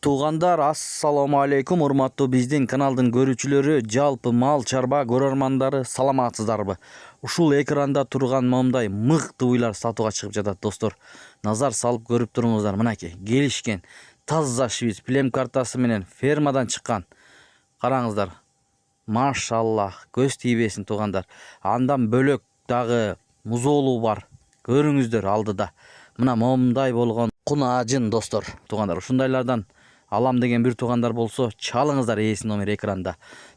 Туугандар, ассаламу алейкум, урматтуу биздин каналдын көрүүчүлөрү, жалпы мал чарба көрөрмандары, саламатсыздарбы? Ушул экранда турган момундай мыкты уйлар сатууга чыгып жатат, достор. Назар салып көрүп туруңуздар, мынакей, келишкен таза швиц плем картасы менен фермадан чыккан. Караңыздар. Машаллах, көз тийбесин туугандар. Андан бөлөк дагы музоолу бар. Көрүңүздөр алдыда. Мына момундай болгон кунаажын, достор. Туугандар, ушундайлардан алам деген бир туугандар болсо, чалыңыздар ээсин номер экранда.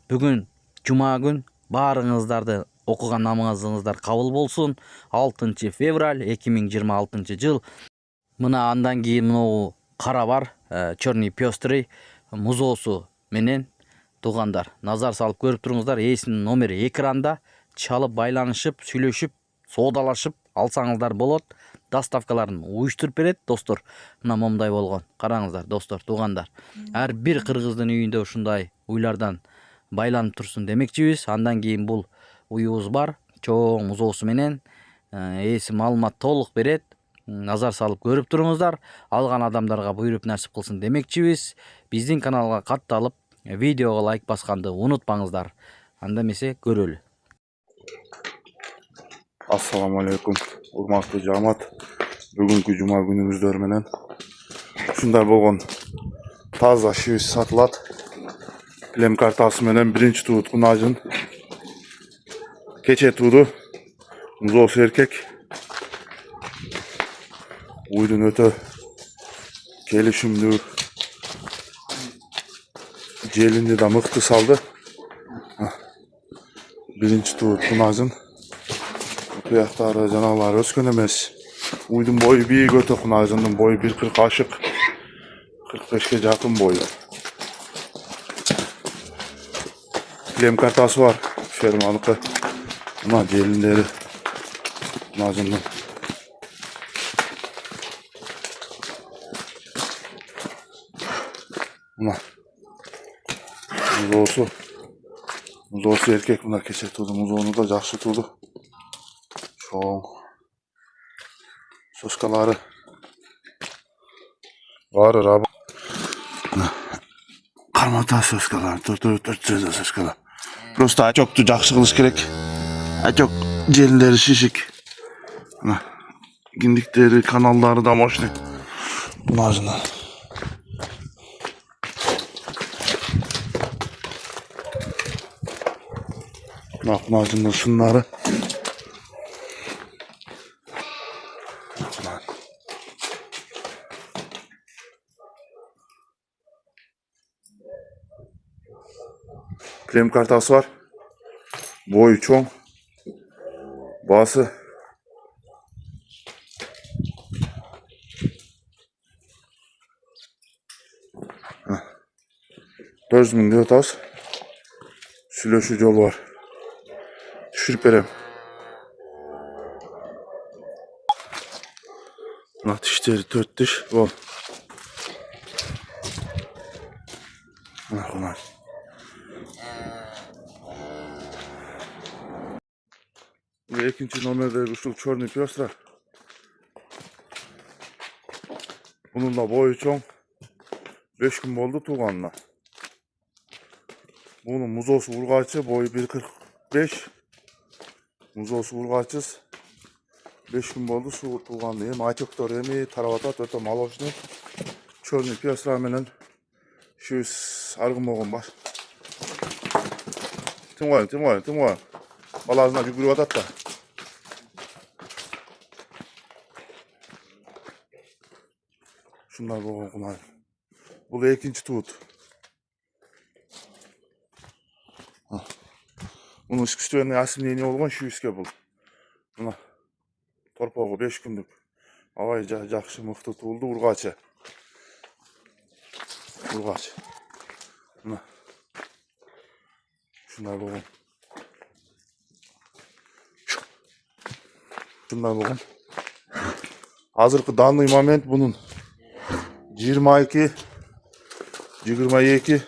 Бүгүн жума күн, баарыңыздарды окуган намазыңыздар кабыл болсун. 6 февраль 2026 жыл. Мына андан кийин могу кара бар, черный пестрый музоосу менен туугандар. Назар салып көрүп туруңуздар, ээсин номери экранда. Чалып байланышып, сүйлөшүп, соодалашып алсаңыздар болот. Доставкаларын уюштуруп берет, достор. Мына момундай болгон. Караңыздар, достор, туугандар. Ар бир кыргыздын үйүндө ушундай уйлардан байланып турсун демекчибиз. Андан кийин бул уюбуз бар, чоң музоосу менен. Ээси маалымат толук берет. Назар салып көрүп туруңуздар. Алган адамдарга буйруп насип кылсын демекчибиз. Биздин каналга катталып, видеого лайк басканды унутпаңыздар. Анда эмесе көрөлү. Assalamu alaikum, урматтуу жамаат. Бүгүнкү жума күнүңүздөр менен ушундай болгон таза швиц сатылат. Плем картасы менен биринчи туут кунаажын. Кече тууду музоосу эркек. Уйдун өтө келишимдүү. Желинди да мыкты салды. Биринчи туут кунаажын. Кuyaqtары жанагылар өскөн эмес. Уйдун бою бийик өтө, кунаажындын бою 1.40 ашык. 45ке жакын бою. Плем картасы бар, ферманыкы. Мына желиндери кунаажындын. Мына музоосу эркек, мына кече тууду музоону да жакшы тууду. Çoğun soskaları var araba. Karmata soskalar, dört ceza soskalar. Просто çok жақсы kılış gerek. Çok jelleri şişik. Gindikleri kanalları da moşlu. Bunlarına. Bunlarına şunları. Plem kartası var. Boyu çoğun. Bası. $4.000 ötaz. Sülöşü yol var. Düşürüp verem. Buna dişleri 4 diş. Bol. Bunlar. Ve ikinci nomerde ушул черный пёстра. Bunun da boyu çoğun. 5 gün oldu tuğanına. Bunun muzoosu urgaçı, boyu 1.45. Muzoosu urgaçız. 5 gün oldu su tuğanlı. Hem açıktır hem taravatat öte maloşnu. Черный пёстра менен şu argın olgun var. Tim koyun. Balazına bir gülü atat da. Şunlar boğun kunay. Bu da ikinci tuğut. Bunun üsküstüğünün asimliğini olgan şu üske bul. Buna torpağı 5 günlük. Havayı jakşı mıhtı tuğuldu urgaçı. Buna. Şunlar boğun. Şunlar bakın. Hazırkı danlı moment bunun 22, 22,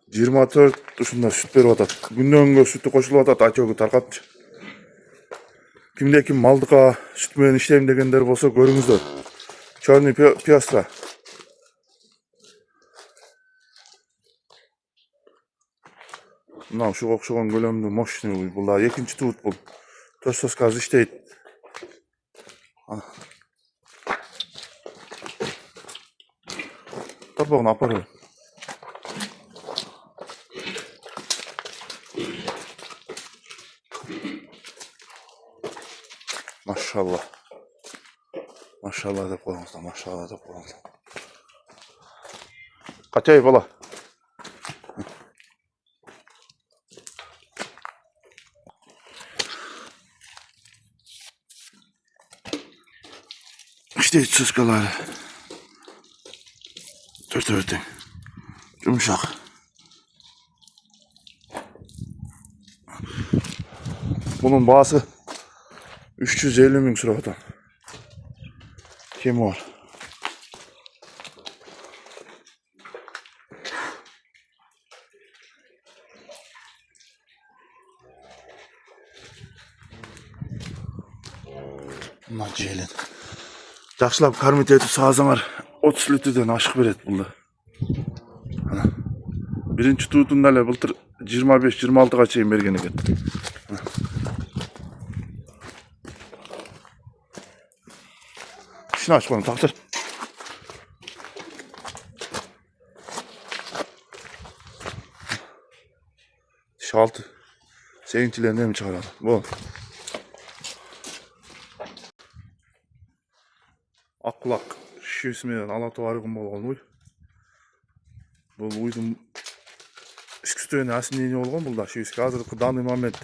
24 dışında süt verip atat. Günden sütü koşulup atat, açığı tarqatmış. Kimde kim maldıqa süt menен işleyim degenler bolsa görüңүздөр. Черный пёстра. Mına şu okşogon kölömdүү мощный уй. Бул да экинчи туут бул. 4 соскасы иштейт. Торпогун алып барайын. Машалла. Машалла деп коюңуздар, машалла деп коюңуздар. Качай бала. İşte soskaları. Төртең. Жұмшақ. Bunun bağısı 350 min suradan. Kemi var. Bunlar jelin. Жақшылап кармит етіп сағазаңар 30 литрден ашық береді бұлда. Birinci tuğutunda le былтыр 25-26'ga çeyim bergen eken. İşini aç bana taktır. Şaltı. Sevinçlerini mi çıkaralım? Bu. Akkulak şişmeden alatovarıgın bolğan uy. Бұл уйдың үскістен әсінені олған бұл да шүйіске азырқы данный момент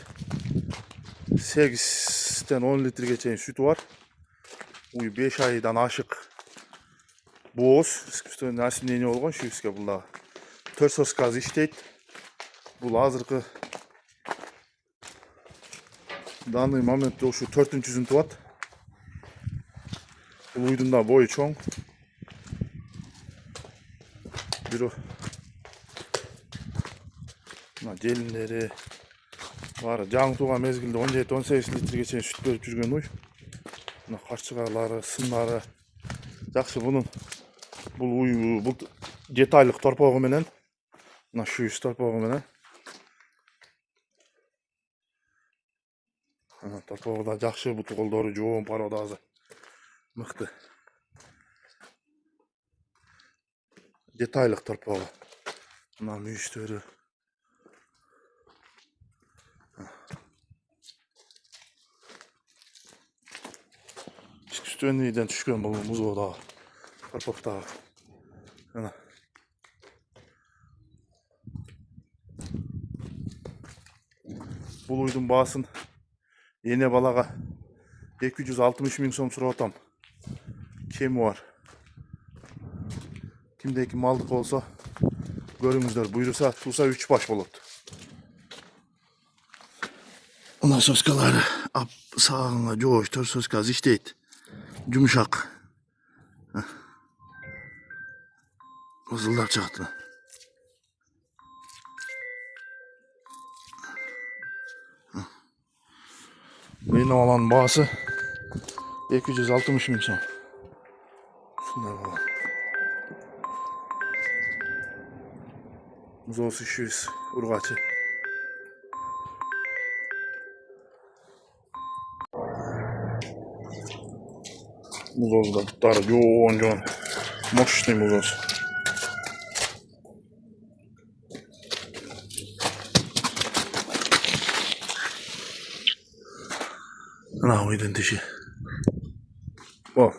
8-тен 10 литрге чейін sütü var. Уй 5 айдан ашық боз үскістен әсінені олған шүйіске бұл да 4 сосказ іштейді. Бұл азырқы данный момент ошу 4-жүзін туат. Бұл уйдың да бойы чоң. Бiro желіндері бар. Жаңы туған мезгілде 17-18 литрге чейін süt беріп жүрген уй. Мына қаршығалары, сымдары жақсы. Бұның бұл уй бұл детайлық торпағы менен, мына шүйіс торпағы менен. Торпағы да жақсы, бұты қолдары жоғын пародазы мықты. Детайлық торпағы. Мына мүйістері. Üstünlüğünden düşkün bu muzu da karpop da. Ana. Bu uydun bağısın yeni balaga 260 min so'm suratam. Kemi var. Kimdeki maldık olsa görünüzler buyursa tutsa 3 baş bulut. Ondan soskaları sağına coş 4 soskaz işteydi. Yumuşak. Kızıllar çıktı. Benim olan bağısı 260 min so'm. Şunlar var. Muzosu 200 urgaçı. Muzosu da tutarı yoğun. Мощный музос. Ana uydun dişi. Bu.